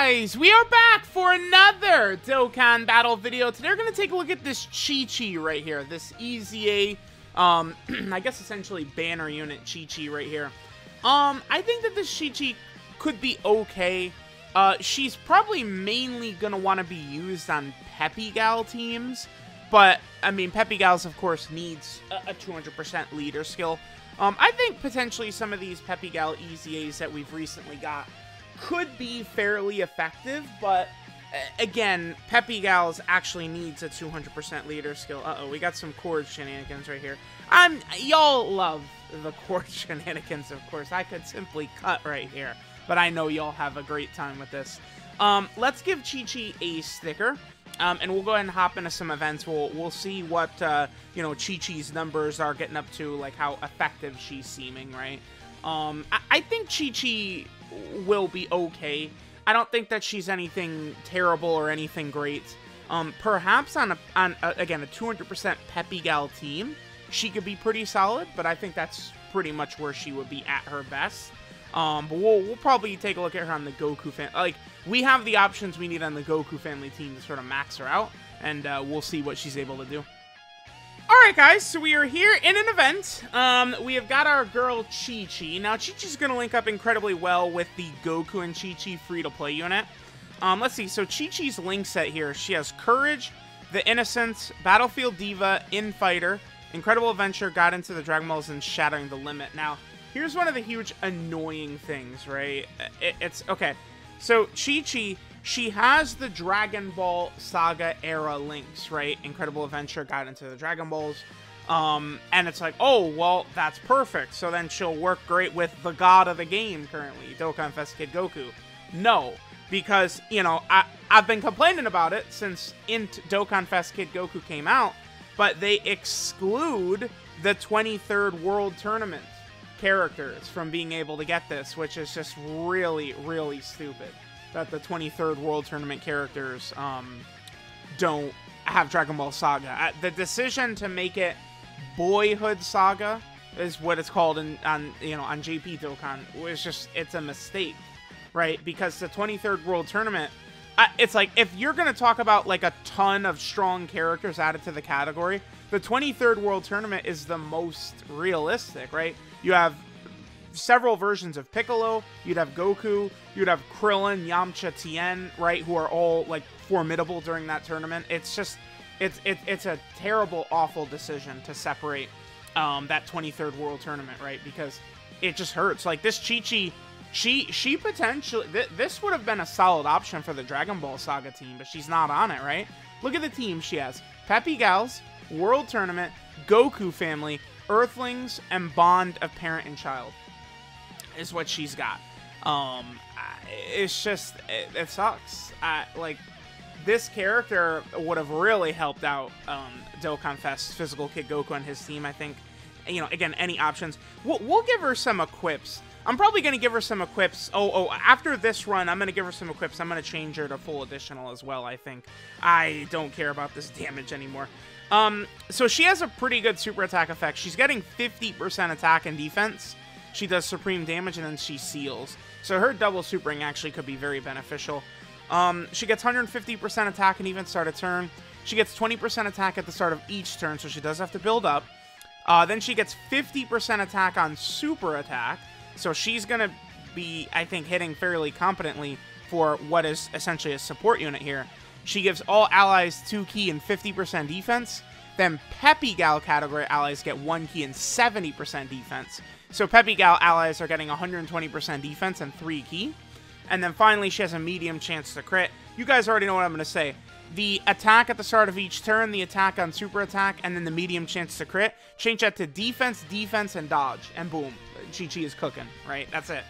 guys, we are back for another Dokkan battle video. Today we're going to take a look at this Chi-Chi right here, this EZA, I guess essentially banner unit Chi-Chi right here. I think that this Chi-Chi could be okay. She's probably mainly going to want to be used on Peppy Gal teams, but, I mean, Peppy Gals, of course, needs a 200% leader skill. I think potentially some of these Peppy Gal EZAs that we've recently got could be fairly effective, but again, Peppy Gals actually needs a 200% leader skill. Uh-oh, we got some chord shenanigans right here. Y'all love the chord shenanigans, of course. I could simply cut right here, but I know y'all have a great time with this. Let's give Chi-Chi a sticker, and we'll go ahead and hop into some events. We'll see what, you know, Chi-Chi's numbers are getting up to, like how effective she's seeming, right? I think Chi-Chi will be okay. I don't think that she's anything terrible or anything great. Perhaps on again, a 200% Peppy Gal team, she could be pretty solid, but I think that's pretty much where she would be at her best. But we'll probably take a look at her on the Goku fan. Like, we have the options we need on the Goku family team to sort of max her out, and we'll see what she's able to do. Alright guys, so we are here in an event. We have got our girl Chi-Chi. Now Chi-Chi's going to link up incredibly well with the Goku and Chi-Chi free-to-play unit. Let's see, so Chi-Chi's link set here. She has Courage, The Innocence, Battlefield Diva, Infighter, Incredible Adventure, Got Into the Dragon Balls, and Shattering the Limit. Now, here's one of the huge annoying things, right? It's, okay, so Chi-Chi, she has the Dragon Ball Saga era links, right? Incredible Adventure, Got Into the Dragon Balls. And it's like, oh, well, that's perfect. So then she'll work great with the god of the game currently, Dokkan Fest Kid Goku. No, because, you know, I've been complaining about it since Dokkan Fest Kid Goku came out, but they exclude the 23rd World Tournament characters from being able to get this, which is just really, really stupid. That the 23rd World Tournament characters don't have Dragon Ball Saga. The decision to make it Boyhood Saga is what it's called on JP Dokkan. It's a mistake, right? Because the 23rd World Tournament, it's like, if you're gonna talk about like a ton of strong characters added to the category, the 23rd World Tournament is the most realistic, right? You have several versions of Piccolo, you'd have Goku, you'd have Krillin, Yamcha, Tien, right, who are all like formidable during that tournament. It's just, it's a terrible, awful decision to separate that 23rd World Tournament, right, because it just hurts. Like this Chi-Chi, she potentially, this would have been a solid option for the Dragon Ball Saga team, but she's not on it, right? Look at the team she has. Peppy Gals, World Tournament, Goku family, Earthlings, and Bond of Parent and Child is what she's got. It's just, it sucks. Like, this character would have really helped out Dokkan Fest Physical Kid Goku and his team, I think. You know, again, any options. We'll give her some equips. I'm probably going to give her some equips. After this run, I'm going to give her some equips. I'm going to change her to full additional as well, I think. I don't care about this damage anymore. So she has a pretty good super attack effect. She's getting 50% attack and defense. She does supreme damage, and then she seals. So her double supering actually could be very beneficial. She gets 150% attack and even start a turn. She gets 20% attack at the start of each turn, so she does have to build up. Then she gets 50% attack on super attack. So she's going to be, I think, hitting fairly competently for what is essentially a support unit here. She gives all allies 2 ki and 50% defense. Then Peppy Gal category allies get 1 ki and 70% defense. So Peppy Gal allies are getting 120% defense and 3 ki. And then finally, she has a medium chance to crit. You guys already know what I'm going to say. The attack at the start of each turn, the attack on super attack, and then the medium chance to crit. Change that to defense, defense, and dodge. And boom, Chi-Chi is cooking, right? That's it.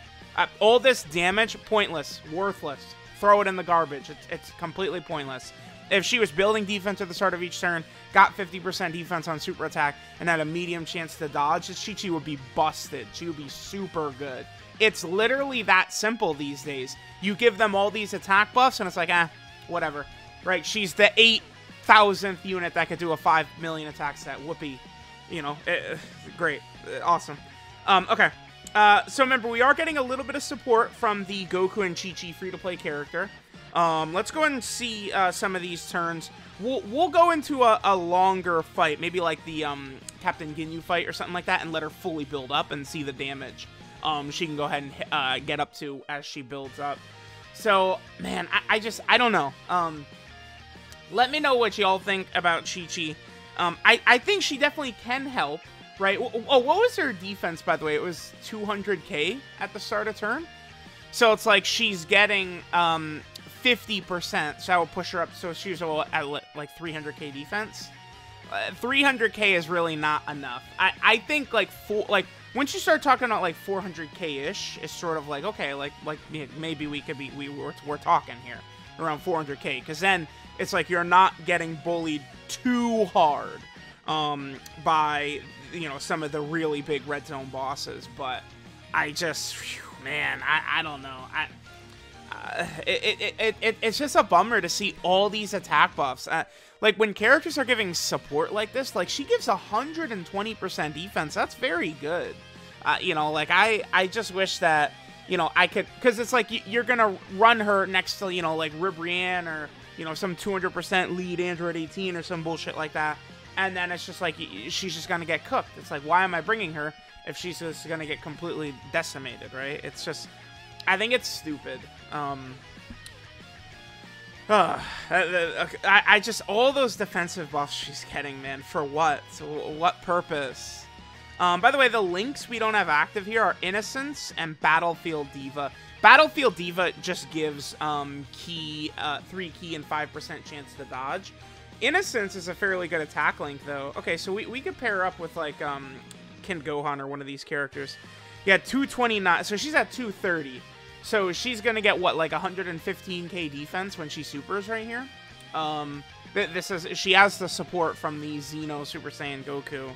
All this damage, pointless, worthless. Throw it in the garbage. It's completely pointless. If she was building defense at the start of each turn, got 50% defense on super attack, and had a medium chance to dodge, this Chi-Chi would be busted. She would be super good. It's literally that simple these days. You give them all these attack buffs, and it's like, whatever. Right? She's the 8,000th unit that could do a 5 million attack set. Whoopee. You know, great. Awesome. Okay. So remember, we are getting a little bit of support from the Goku and Chi-Chi free-to-play character. Let's go ahead and see some of these turns. We'll go into a longer fight, maybe like the Captain Ginyu fight or something like that, and let her fully build up and see the damage she can go ahead and get up to as she builds up. So, man, I don't know. Let me know what y'all think about Chi-Chi. I think she definitely can help, right? Oh, what was her defense, by the way? It was 200k at the start of turn. So it's like she's getting 50%, so I will push her up. So she's at like 300k defense. 300k is really not enough. I think like once you start talking about like 400k-ish, it's sort of like, okay, like maybe we're talking here around 400k, because then it's like you're not getting bullied too hard by, you know, some of the really big red zone bosses. But I just, man, I don't know. It's just a bummer to see all these attack buffs. Like, when characters are giving support like this, like, she gives 120% defense. That's very good. You know, like, I just wish that, you know, I could, because it's like, you're gonna run her next to, you know, like, Ribrianne or, you know, some 200% lead Android 18 or some bullshit like that. And then it's just like, she's just gonna get cooked. It's like, why am I bringing her if she's just gonna get completely decimated, right? It's just, I think it's stupid. I just, all those defensive buffs she's getting, man, for what? So what purpose? By the way, the links we don't have active here are Innocence and Battlefield Diva. Battlefield Diva just gives 3 key and 5% chance to dodge. Innocence is a fairly good attack link, though. Okay, so we could pair up with, like, Ken Gohan or one of these characters. Yeah, 229. So she's at 230. So she's gonna get, what, like 115k defense when she supers right here. She has the support from the Xeno Super Saiyan Goku.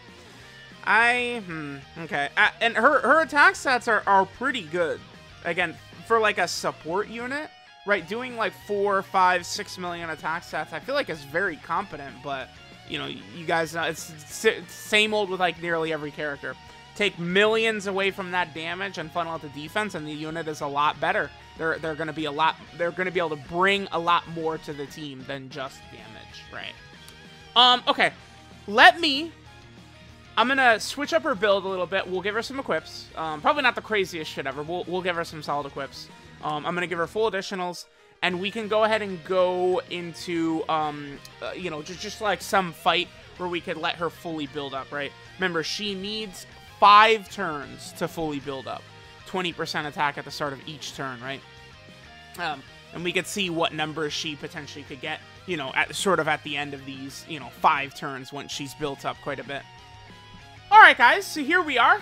Okay. And her attack stats are pretty good. Again, for like a support unit, right? Doing like 4, 5, 6 million attack stats, I feel like is very competent, but, you know, you guys know, it's same old with like nearly every character. Take millions away from that damage and funnel out the defense, and the unit is a lot better. They're gonna be able to bring a lot more to the team than just damage, right? Okay. I'm gonna switch up her build a little bit. We'll give her some equips. Probably not the craziest shit ever. We'll give her some solid equips. I'm gonna give her full additionals, and we can go ahead and go into, you know, just like some fight where we could let her fully build up, right? Remember, she needs 5 turns to fully build up. 20% attack at the start of each turn, right? And we could see what numbers she potentially could get, you know, at the end of these, you know, 5 turns once she's built up quite a bit. Alright, guys, so here we are.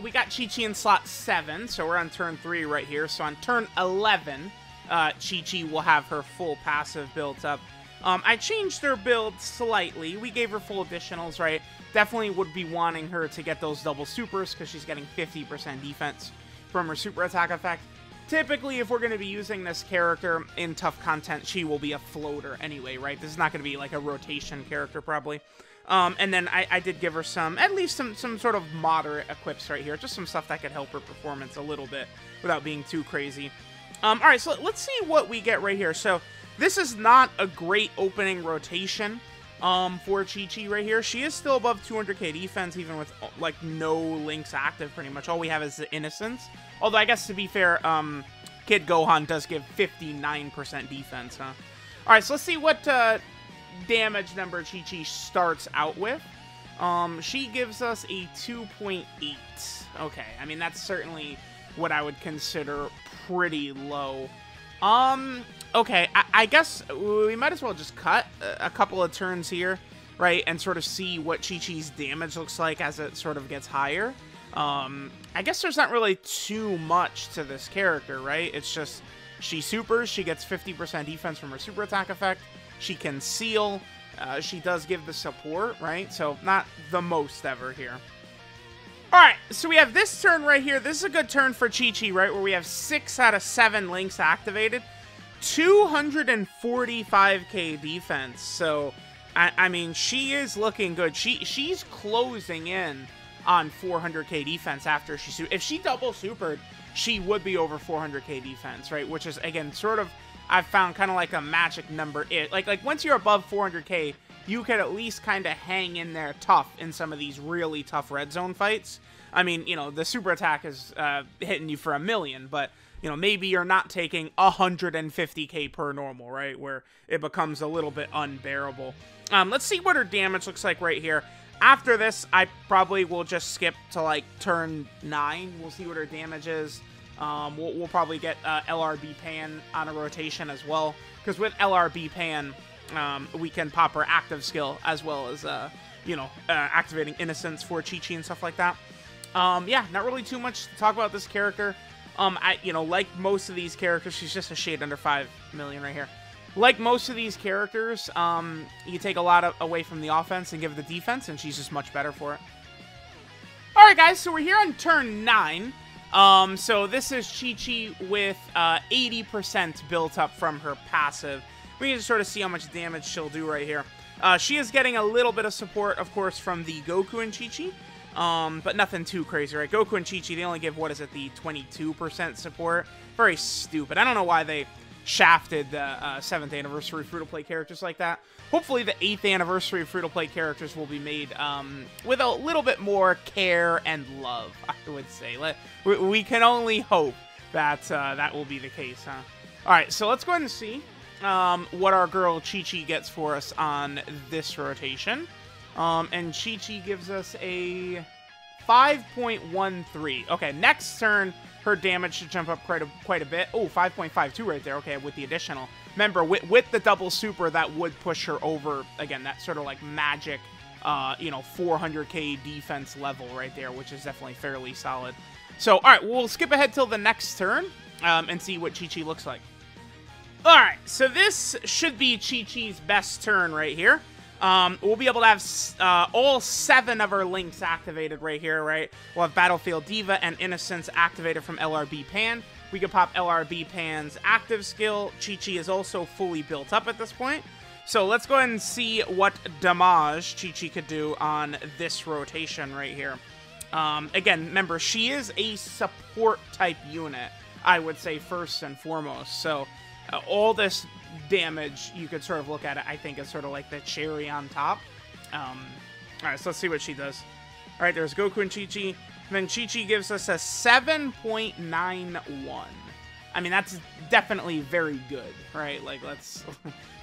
We got Chi-Chi in slot 7, so we're on turn 3 right here. So on turn 11, Chi-Chi will have her full passive built up. I changed her build slightly. We gave her full additionals, right? Definitely would be wanting her to get those double supers because she's getting 50% defense from her super attack effect. Typically, if we're going to be using this character in tough content, she will be a floater anyway, right? This is not going to be like a rotation character, probably. And then I did give her at least some sort of moderate equips right here. Just some stuff that could help her performance a little bit without being too crazy. Alright, so let's see what we get right here. So, this is not a great opening rotation for Chi-Chi right here. She is still above 200k defense, even with, like, no links active, pretty much. All we have is the Innocence. Although, I guess, to be fair, Kid Gohan does give 59% defense, huh? Alright, so let's see what damage number Chi-Chi starts out with. She gives us a 2.8. Okay, I mean, that's certainly what I would consider pretty low. Okay, I guess we might as well just cut a couple of turns here, right, and sort of see what Chi-Chi's damage looks like as it sort of gets higher. I guess there's not really too much to this character, right? It's just, she supers, she gets 50% defense from her super attack effect, she can seal, she does give the support, right? So, not the most ever here. Alright, so we have this turn right here. This is a good turn for Chi-Chi, right? Where we have 6 out of 7 links activated. 245k defense. So, I mean, she is looking good. She's closing in on 400k defense after she... If she double supered, she would be over 400k defense, right? Which is, again, sort of I've found kind of like a magic number. Like once you're above 400k, you could at least kind of hang in there tough in some of these really tough red zone fights. I mean, you know, the super attack is hitting you for 1 million, but, you know, maybe you're not taking 150k per normal, right? Where it becomes a little bit unbearable. Let's see what her damage looks like right here. After this, I probably will just skip to, like, turn 9. We'll see what her damage is. We'll probably get LRB Pan on a rotation as well. Because with LRB Pan, we can pop her active skill as well as, you know, activating Innocence for Chi-Chi and stuff like that. Yeah, not really too much to talk about this character. You know, like most of these characters, she's just a shade under 5 million right here. Like most of these characters, you take a lot away from the offense and give the defense, and she's just much better for it. Alright guys, so we're here on turn 9. So this is Chi-Chi with 80% built up from her passive. We can just sort of see how much damage she'll do right here. She is getting a little bit of support, of course, from the Goku and Chi-Chi. But nothing too crazy, right? Goku and Chi-Chi, they only give, what is it, the 22% support? Very stupid. I don't know why they shafted the 7th anniversary free-to-play characters like that. Hopefully the 8th anniversary free-to-play characters will be made with a little bit more care and love, I would say. We can only hope that that will be the case, huh? Alright, so let's go ahead and see what our girl Chi-Chi gets for us on this rotation. And Chi-Chi gives us a 5.13. Okay, next turn, her damage should jump up quite a bit. Oh, 5.52 right there. Okay, with the additional. Remember, with the double super, that would push her over, again, that sort of like magic, you know, 400k defense level right there, which is definitely fairly solid. So, all right, we'll skip ahead till the next turn and see what Chi-Chi looks like. All right, so this should be Chi-Chi's best turn right here. We'll be able to have all 7 of our links activated right here, right? We'll have Battlefield Diva and Innocence activated from LRB Pan. We can pop LRB Pan's active skill. Chi-Chi is also fully built up at this point. So let's go ahead and see what damage Chi-Chi could do on this rotation right here. Again, remember, she is a support type unit, I would say, first and foremost. So all this damage, you could sort of look at it, I think, as sort of like the cherry on top. Alright, so let's see what she does. Alright, there's Goku and Chi-Chi. Then Chi-Chi gives us a 7.91. I mean, that's definitely very good, right? Like, let's,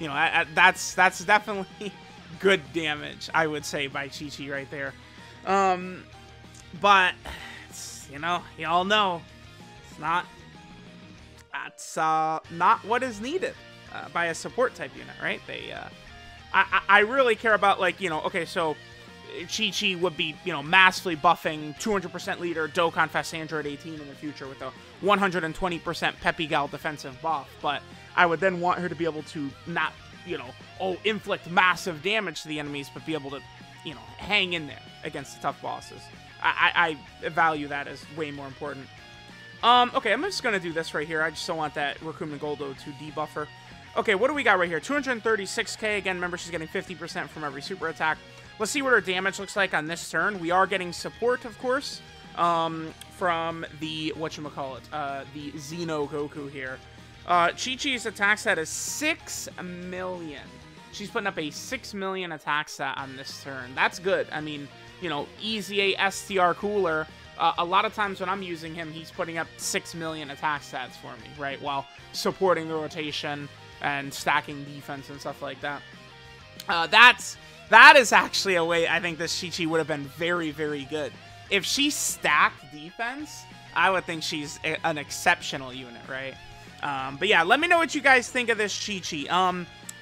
you know, that's definitely good damage, I would say, by Chi-Chi right there. But, it's, you know, y'all know, it's not, that's not what is needed by a support type unit, right? They, I really care about, like, you know, okay, so Chi-Chi would be, you know, massively buffing 200% leader Dokkan Fast Android 18 in the future with a 120% Peppy Gal defensive buff, but I would then want her to be able to not, you know, inflict massive damage to the enemies, but be able to, you know, hang in there against the tough bosses. I value that as way more important. Okay, I'm just gonna do this right here. I just don't want that Raccoon Goldo to debuff her. Okay, what do we got right here? 236k. Again, remember, she's getting 50% from every super attack. Let's see what her damage looks like on this turn. We are getting support, of course, from the, whatchamacallit, the Xeno Goku here. Chi-Chi's attack stat is 6 million. She's putting up a 6 million attack stat on this turn. That's good. I mean, you know, EZA STR Cooler, a lot of times when I'm using him, he's putting up 6 million attack stats for me, right? While supporting the rotation and stacking defense and stuff like that. That is actually a way I think this Chi-Chi would have been very, very good. If she stacked defense, I would think she's an exceptional unit, right? But yeah, let me know what you guys think of this Chi-Chi.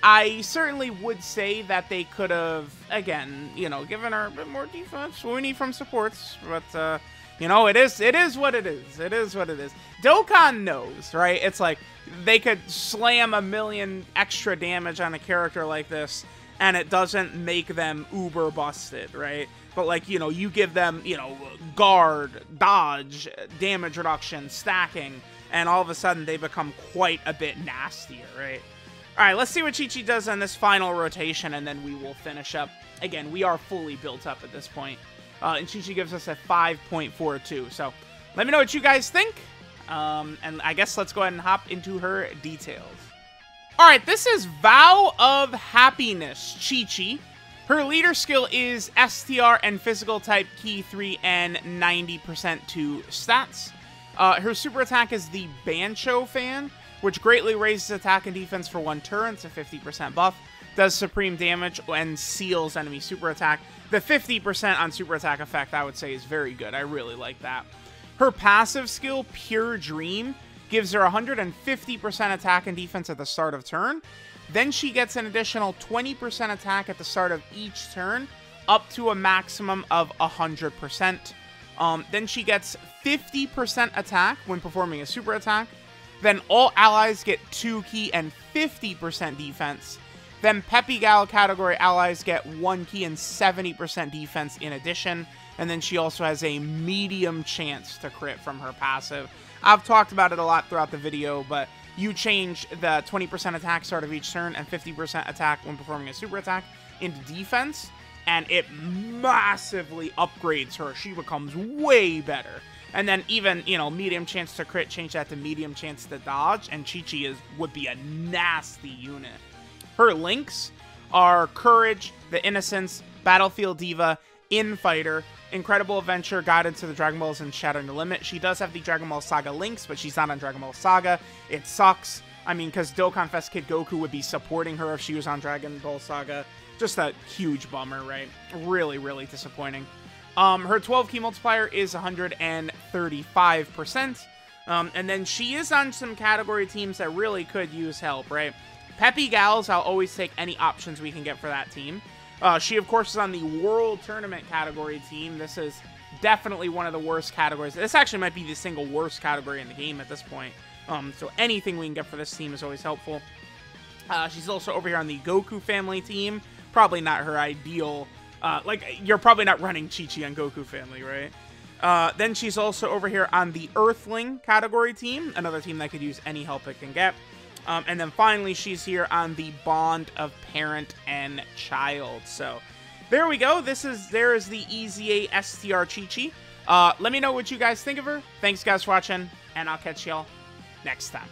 I certainly would say that they could have, again, you know, given her a bit more defense. We need from supports, but, you know, it is what it is. It is what it is. Dokkan knows, right? It's like, they could slam 1 million extra damage on a character like this, and it doesn't make them uber busted, right? But, like, you know, you give them, you know, guard, dodge, damage reduction, stacking, and all of a sudden they become quite a bit nastier, right? Alright, let's see what Chi-Chi does on this final rotation, and then we will finish up. Again, we are fully built up at this point. And Chi-Chi gives us a 5.42. So, let me know what you guys think. And I guess let's go ahead and hop into her details. Alright, this is Vow of Happiness, Chi-Chi. Her leader skill is STR and physical type key 3 and 90% to stats. Her super attack is the Bancho fan, which greatly raises attack and defense for 1 turn. It's a 50% buff. Does supreme damage and seals enemy super attack. The 50% on super attack effect, I would say, is very good. I really like that. Her passive skill, Pure Dream, gives her 150% attack and defense at the start of turn. Then she gets an additional 20% attack at the start of each turn, up to a maximum of 100%. Then she gets 50% attack when performing a super attack. Then all allies get 2 key and 50% defense. Then Peppy Gal category allies get 1 key and 70% defense in addition. And then she also has a medium chance to crit from her passive. I've talked about it a lot throughout the video, but you change the 20% attack start of each turn and 50% attack when performing a super attack into defense, and it massively upgrades her. She becomes way better. And then even, you know, medium chance to crit, change that to medium chance to dodge, and Chi-Chi would be a nasty unit. Her links are Courage, the Innocence, Battlefield Diva, Infighter, Incredible Adventure, Guided to the Dragon Balls, and Shattering the Limit. She does have the Dragon Ball Saga links, but she's not on Dragon Ball Saga. It sucks. I mean, because Dokkan Fest Kid Goku would be supporting her if she was on Dragon Ball Saga. Just a huge bummer, right? Really, really disappointing. Her 12 key multiplier is 135%. And then she is on some category teams that really could use help, right? Peppy Gals, I'll always take any options we can get for that team. She, of course, is on the World Tournament category team. This is definitely one of the worst categories. This actually might be the single worst category in the game at this point. So anything we can get for this team is always helpful. She's also over here on the Goku family team. Probably not her ideal. Like, you're probably not running Chi-Chi on Goku family, right? Then she's also over here on the Earthling category team. Another team that could use any help it can get. And then finally, she's here on the Bond of Parent and Child. So, there we go. There is the EZA STR Chi-Chi. Let me know what you guys think of her. Thanks, guys, for watching, and I'll catch y'all next time.